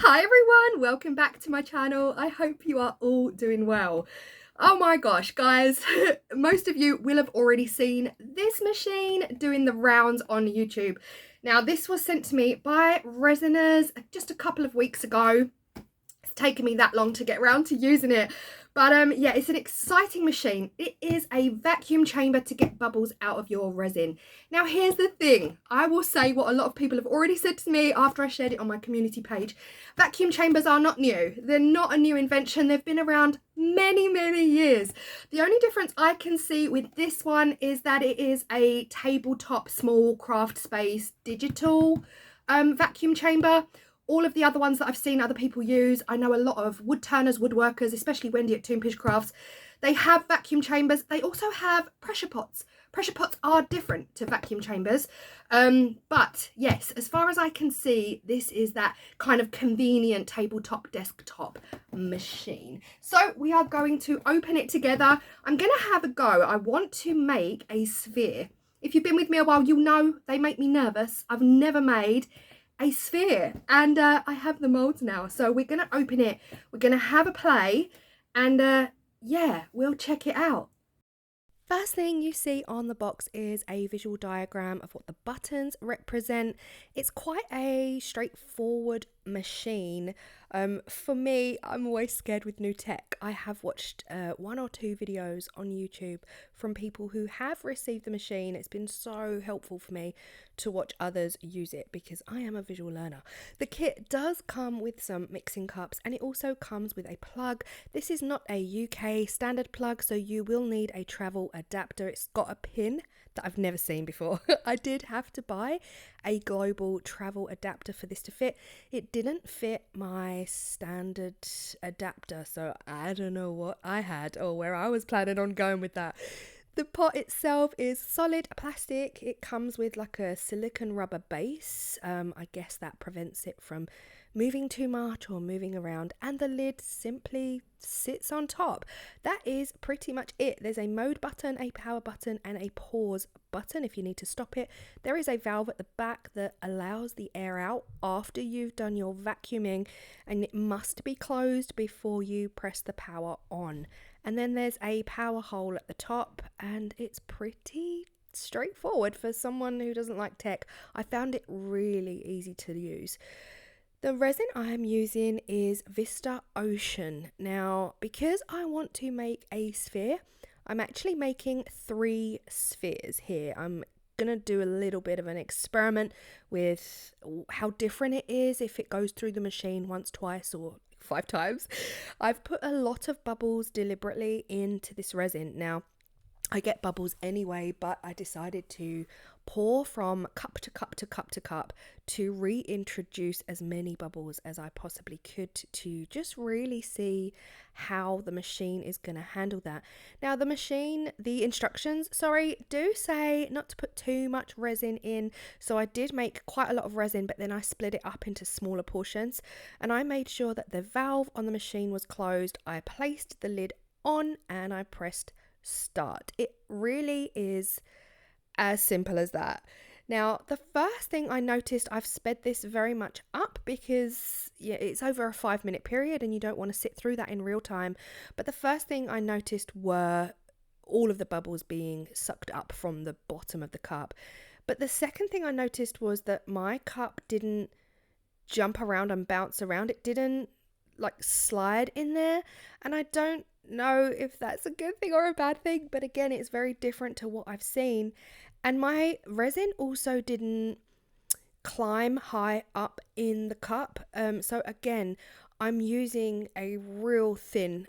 Hi everyone, welcome back to my channel. I hope you are all doing well. Oh my gosh, guys, most of you will have already seen this machine doing the rounds on YouTube. Now, this was sent to me by Resiners just a couple of weeks ago. It's taken me that long to get around to using it. But yeah, it's an exciting machine. It is a vacuum chamber to get bubbles out of your resin. Now, here's the thing. I will say what a lot of people have already said to me after I shared it on my community page. Vacuum chambers are not new. They're not a new invention. They've been around many years. The only difference I can see with this one is that it is a tabletop small craft space digital vacuum chamber. All of the other ones that I've seen other people use, I know a lot of wood turners, woodworkers, especially Wendy at Toonfish Crafts, they have vacuum chambers. They also have pressure pots. Pressure pots are different to vacuum chambers. But yes, as far as I can see, this is that kind of convenient tabletop desktop machine. So we are going to open it together. I'm going to have a go. I want to make a sphere. If you've been with me a while, you'll know they make me nervous. I've never made a sphere, and I have the molds now, so we're gonna open it, we're gonna have a play, and yeah, we'll check it out. First thing you see on the box is a visual diagram of what the buttons represent. It's quite a straightforward machine. For me, I'm always scared with new tech. I have watched one or two videos on YouTube from people who have received the machine. It's been so helpful for me to watch others use it because I am a visual learner. The kit does come with some mixing cups, and it also comes with a plug. This is not a UK standard plug, so you will need a travel adapter. It's got a pin that I've never seen before. I did have to buy a global travel adapter for this to fit. It didn't fit my standard adapter, so I don't know what I had or where I was planning on going with that. The pot itself is solid plastic. It comes with like a silicone rubber base. I guess that prevents it from moving too much or moving around, and the lid simply sits on top. That is pretty much it. There's a mode button, a power button, and a pause button if you need to stop it. There is a valve at the back that allows the air out after you've done your vacuuming, and it must be closed before you press the power on. And then there's a power hole at the top, and it's pretty straightforward for someone who doesn't like tech. I found it really easy to use. The resin I am using is Vista Ocean. Now, because I want to make a sphere, I'm actually making 3 spheres here. I'm going to do a little bit of an experiment with how different it is if it goes through the machine once, twice, or 5 times. I've put a lot of bubbles deliberately into this resin. Now, I get bubbles anyway, but I decided to pour from cup to cup to cup to cup to reintroduce as many bubbles as I possibly could to just really see how the machine is going to handle that. Now, the instructions, do say not to put too much resin in. So I did make quite a lot of resin, but then I split it up into smaller portions, and I made sure that the valve on the machine was closed. I placed the lid on and I pressed start. It really is as simple as that. Now, the first thing I noticed, I've sped this very much up because it's over a 5-minute period and you don't want to sit through that in real time. But the first thing I noticed were all of the bubbles being sucked up from the bottom of the cup. But the second thing I noticed was that my cup didn't jump around and bounce around. It didn't like slide in there, and I don't know if that's a good thing or a bad thing, but again, it's very different to what I've seen. And my resin also didn't climb high up in the cup. So again, I'm using a real thin,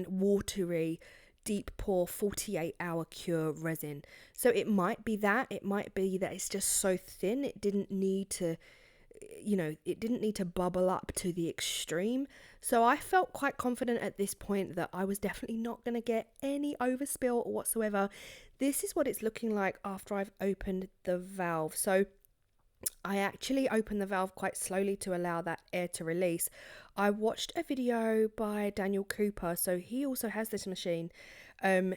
watery, deep pour 48-hour cure resin. So it might be that it's just so thin, it didn't need to bubble up to the extreme. So I felt quite confident at this point that I was definitely not going to get any overspill whatsoever. This is what it's looking like after I've opened the valve. So I actually opened the valve quite slowly to allow that air to release. I watched a video by Daniel Cooper, so he also has this machine, and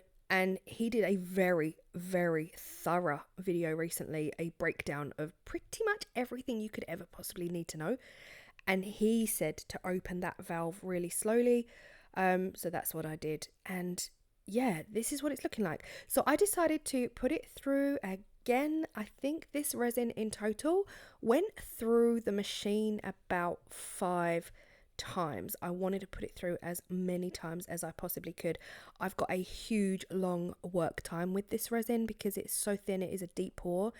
he did a very, very thorough video recently, a breakdown of pretty much everything you could ever possibly need to know. and he said to open that valve really slowly. So that's what I did, and yeah, this is what it's looking like. So I decided to put it through again. I think this resin in total went through the machine about 5 times. I wanted to put it through as many times as I possibly could. I've got a huge long work time with this resin because it's so thin. It is a deep pour,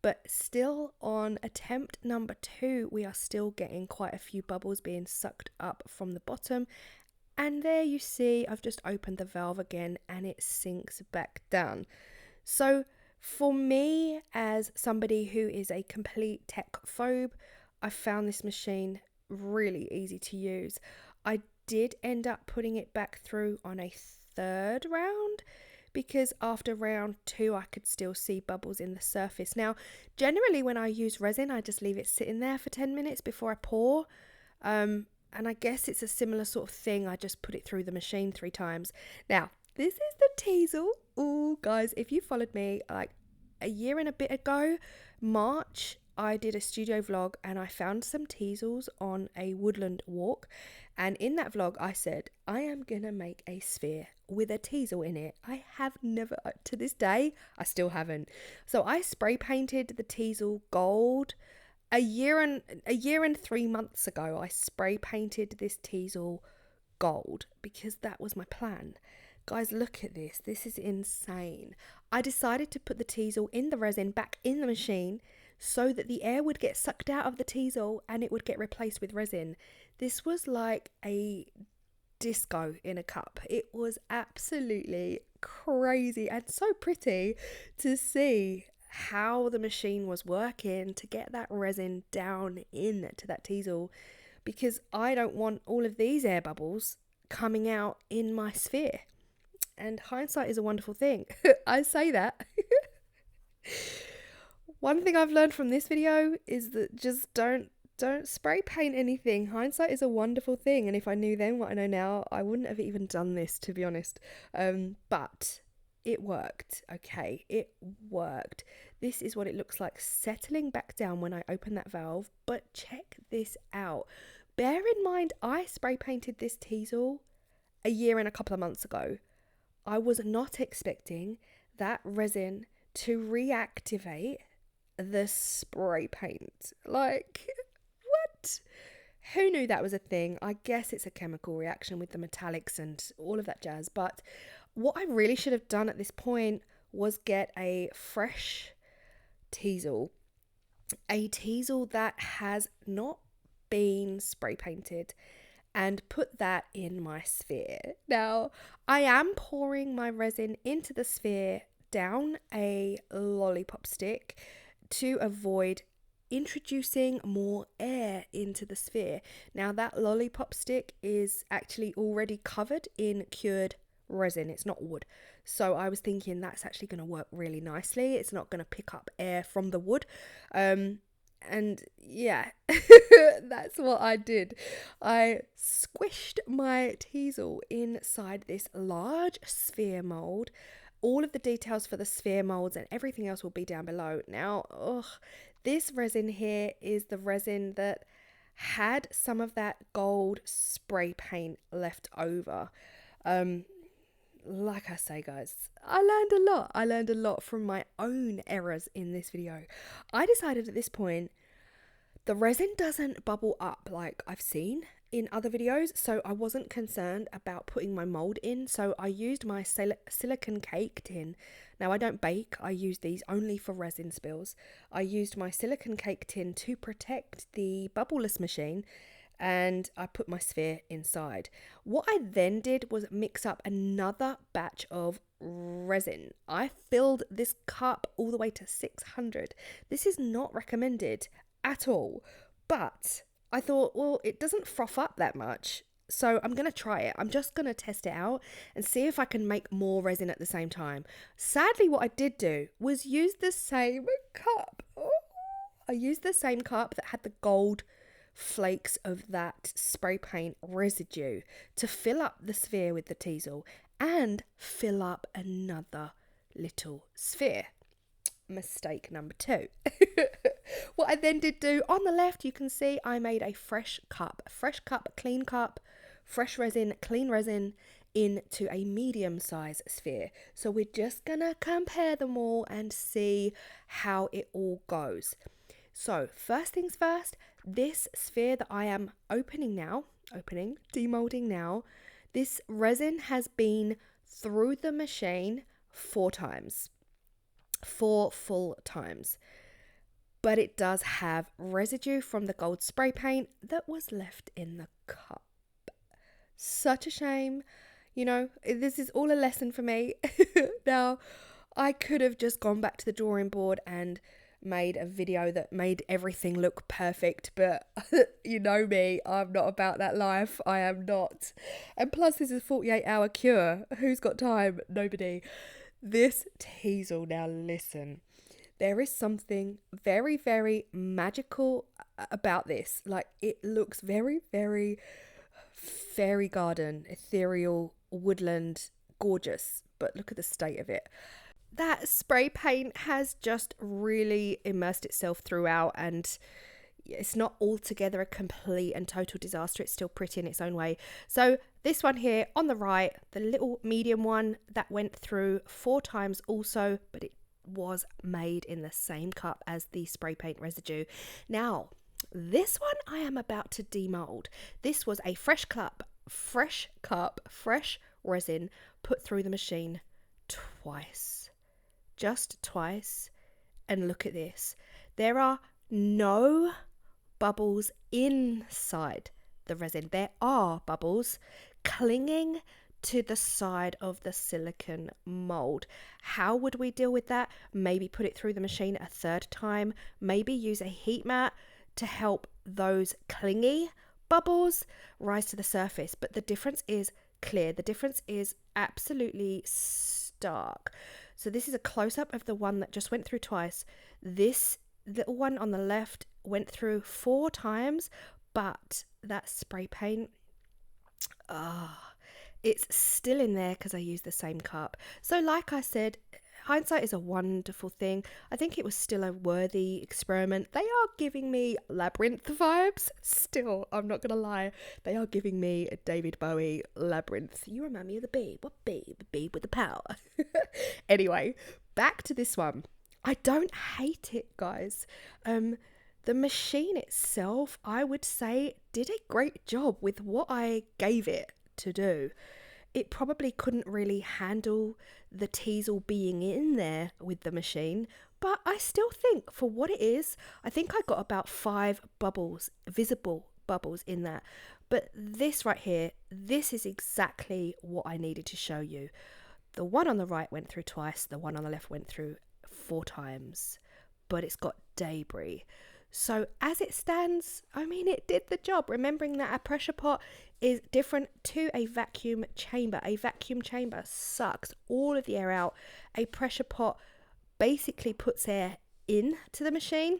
but still on attempt number 2 we are still getting quite a few bubbles being sucked up from the bottom. And there you see, I've just opened the valve again and it sinks back down. So for me, as somebody who is a complete tech phobe, I found this machine really easy to use. I did end up putting it back through on a 3rd round because after round 2 I could still see bubbles in the surface. Now, generally when I use resin, I just leave it sitting there for 10 minutes before I pour. And I guess it's a similar sort of thing. I just put it through the machine 3 times. Now, this is the teasel. Oh, guys, if you followed me like a year and a bit ago, March, I did a studio vlog and I found some teasels on a woodland walk. And in that vlog, I said, I am going to make a sphere with a teasel in it. I have never, to this day, I still haven't. So I spray painted the teasel gold. A year and 3 months ago, I spray painted this teasel gold because that was my plan. Guys, look at this. This is insane. I decided to put the teasel in the resin back in the machine so that the air would get sucked out of the teasel and it would get replaced with resin. This was like a disco in a cup. It was absolutely crazy and so pretty to see how the machine was working to get that resin down into that teasel, because I don't want all of these air bubbles coming out in my sphere. And hindsight is a wonderful thing. I say that. One thing I've learned from this video is that just don't spray paint anything. Hindsight is a wonderful thing, and if I knew then what I know now, I wouldn't have even done this, to be honest. But it worked. Okay, it worked. This is what it looks like settling back down when I open that valve. But check this out. Bear in mind, I spray painted this teasel a year and a couple of months ago. I was not expecting that resin to reactivate the spray paint. Like, what? Who knew that was a thing? I guess it's a chemical reaction with the metallics and all of that jazz. But what I really should have done at this point was get a fresh teasel. A teasel that has not been spray painted, and put that in my sphere. Now, I am pouring my resin into the sphere down a lollipop stick to avoid introducing more air into the sphere. Now, that lollipop stick is actually already covered in cured resin. It's not wood. So I was thinking that's actually going to work really nicely. It's not going to pick up air from the wood. And yeah, that's what I did. I squished my teasel inside this large sphere mould. All of the details for the sphere molds and everything else will be down below. Now, this resin here is the resin that had some of that gold spray paint left over. Like I say, guys, I learned a lot. I learned a lot from my own errors in this video. I decided at this point, the resin doesn't bubble up like I've seen in other videos, so I wasn't concerned about putting my mold in. So I used my silicone cake tin. Now, I don't bake. I use these only for resin spills. I used my silicone cake tin to protect the Bubbleless machine, and I put my sphere inside. What I then did was mix up another batch of resin. I filled this cup all the way to 600. This is not recommended at all, but I thought, well, it doesn't froth up that much, so I'm going to try it. I'm just going to test it out and see if I can make more resin at the same time. Sadly, what I did do was use the same cup. I used the same cup that had the gold flakes of that spray paint residue to fill up the sphere with the teasel and fill up another little sphere. mistake number 2. What I then did do, on the left, you can see I made a fresh cup, clean cup, fresh resin, clean resin into a medium size sphere. So we're just gonna compare them all and see how it all goes. So first things first, this sphere that I am demolding now, this resin has been through the machine 4 times, 4 full times. But it does have residue from the gold spray paint that was left in the cup. Such a shame. You know, this is all a lesson for me. Now, I could have just gone back to the drawing board and made a video that made everything look perfect, but you know me, I'm not about that life. I am not. And plus, this is a 48-hour cure. Who's got time? Nobody. This teasel, now listen. There is something very, very magical about this. Like, it looks very, very fairy garden, ethereal, woodland, gorgeous. But look at the state of it. That spray paint has just really immersed itself throughout, and it's not altogether a complete and total disaster. It's still pretty in its own way. So this one here on the right, the little medium one, that went through 4 times also, but it was made in the same cup as the spray paint residue. Now, this one I am about to demold. This was a fresh cup, fresh resin put through the machine twice. Just twice. And look at this. There are no bubbles inside the resin. There are bubbles clinging to the side of the silicone mold. How would we deal with that? Maybe put it through the machine a 3rd time. Maybe use a heat mat to help those clingy bubbles rise to the surface. But the difference is clear. The difference is absolutely stark. So this is a close-up of the one that just went through twice. This little one on the left went through 4 times, but that spray paint, it's still in there because I used the same cup. So like I said, hindsight is a wonderful thing. I think it was still a worthy experiment. They are giving me Labyrinth vibes. Still, I'm not going to lie. They are giving me a David Bowie Labyrinth. You remind me of the bee. What bee? The bee with the power. Anyway, back to this one. I don't hate it, guys. The machine itself, I would say, did a great job with what I gave it to do. It probably couldn't really handle the teasel being in there with the machine, but I still think for what it is, I think I got about 5 bubbles, visible bubbles in that. But this right here, this is exactly what I needed to show you. The one on the right went through twice, the one on the left went through 4 times, but it's got debris. So as it stands, I mean, it did the job. Remembering that a pressure pot is different to a vacuum chamber. A vacuum chamber sucks all of the air out. A pressure pot basically puts air into the machine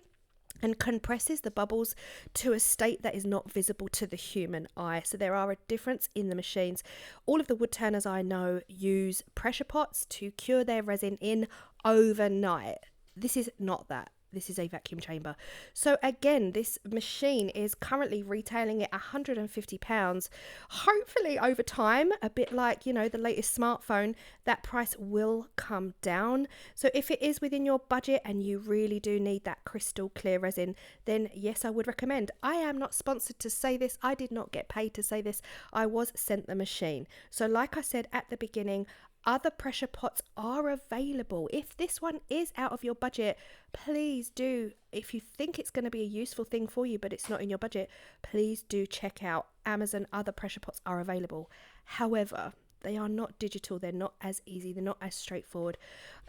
and compresses the bubbles to a state that is not visible to the human eye. So there are a difference in the machines. All of the wood turners I know use pressure pots to cure their resin in overnight. This is not that. This is a vacuum chamber. So again, this machine is currently retailing at £150. Hopefully over time, a bit like, you know, the latest smartphone, that price will come down. So if it is within your budget and you really do need that crystal clear resin, then yes, I would recommend. I am not sponsored to say this. I did not get paid to say this. I was sent the machine. So like I said at the beginning, other pressure pots are available. If this one is out of your budget, please do. If you think it's going to be a useful thing for you, but it's not in your budget, please do check out Amazon. Other pressure pots are available. However, they are not digital. They're not as easy. They're not as straightforward.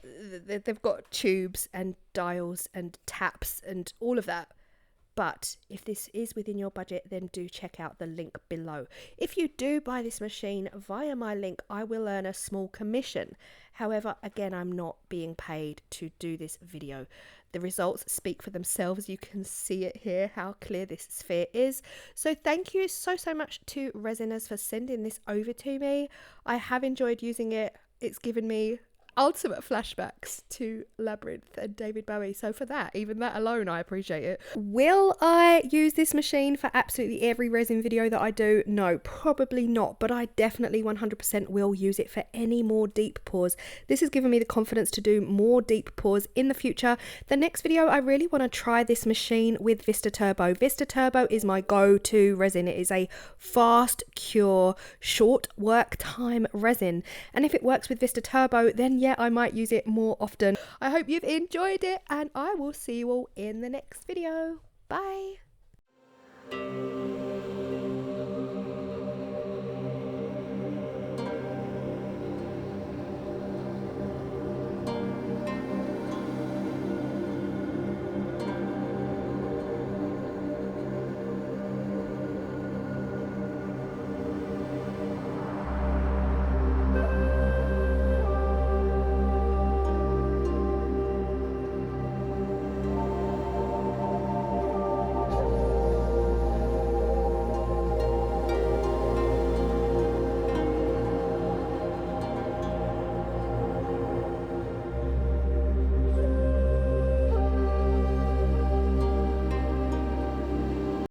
They've got tubes and dials and taps and all of that. But if this is within your budget, then do check out the link below. If you do buy this machine via my link, I will earn a small commission. However, again, I'm not being paid to do this video. The results speak for themselves. You can see it here, how clear this sphere is. So thank you so much to Resiners for sending this over to me. I have enjoyed using it. It's given me ultimate flashbacks to Labyrinth and David Bowie. So for that, even that alone, I appreciate it. Will I use this machine for absolutely every resin video that I do? No, probably not, but I definitely 100% will use it for any more deep pours. This has given me the confidence to do more deep pours in the future. The next video, I really want to try this machine with Vista Turbo. Vista Turbo is my go-to resin. It is a fast cure, short work time resin, and if it works with Vista Turbo, then yeah, I might use it more often. I hope you've enjoyed it, and I will see you all in the next video. Bye.